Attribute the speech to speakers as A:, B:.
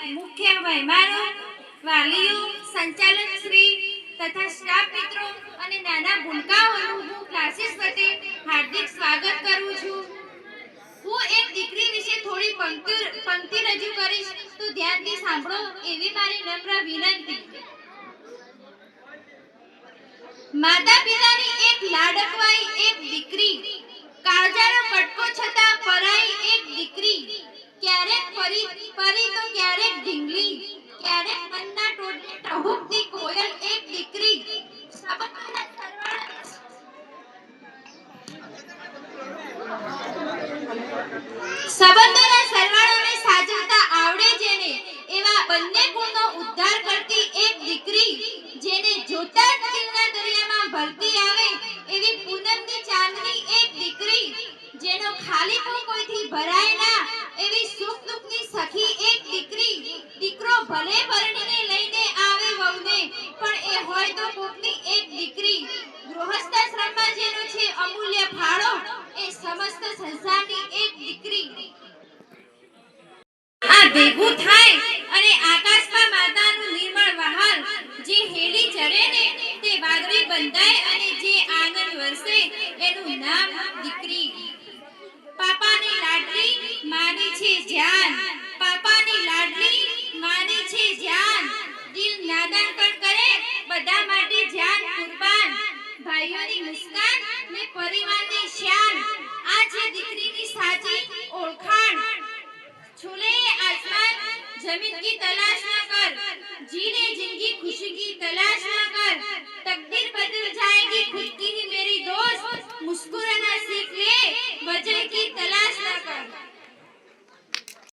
A: મુખ્ય મહેમાનો, વાલીઓ, સંચાલક શ્રી તથા સ્ટાફ મિત્રો અને નાના ભૂલકાઓનું હું ક્લાસીસ વતી હાર્દિક સ્વાગત કરું છું. હું એક દીકરી વિશે થોડી પંક્તિ રજૂ કરીશ, તો ધ્યાનથી સાંભળો એવી મારી નમ્ર વિનંતી. માતા પિતાની એક લાડકવાઈ એક દીકરી, કાળજાનો કટકો છતાં પરાઈ એક દીકરી, ક્યારેક પરી તો ક્યારેક ઢીંગલી, ક્યારેક મનના ટોટલે ટહુકતી કોયલ એક દીકરી. સંબંધોના સરવાળોને સાચવતા આવડે જેને, એવા બંને ગુણનો ઉદ્ધાર કરતી એક દીકરી, જેને જોતા જ દિલના દરિયામાં ભરતી આવે એવી પૂનમની ચાંદની એક દીકરી, જેનો ખાલીપો કોઈથી ભરાય ના એવી સુખ દુઃખની સખી એક દીકરી. દીકરો ભલે પરણીને લઈને આવે વહુને, પણ એ હોય તો કોકની એક દીકરી. ગૃહસ્થાશ્રમમાં જેનો છે અમૂલ્ય ફાળો, એ સમસ્ત સંસારની એક દીકરી. આ ભેગું થાય અને આકાશમાં માતાનું નિર્મળ વહાલ જે હેડી ચડે ને, તે વાદળી બંધાય અને જે આનંદ વરસે, એનું નામ દીકરી. પાપાની લાડલી માની છે જાન, પાપાની લાડલી માની છે જાન, દિલ નાદાન પણ કરે બધા માટે જાન કુરબાન. ભાઈઓની મુસ્કાન ને પરિવારની શાન, આ છે દીકરીની સાચી ઓળખાણ. छूले आसमान जमीन की तलाश न कर, जीने जिंदगी खुशी की तलाश न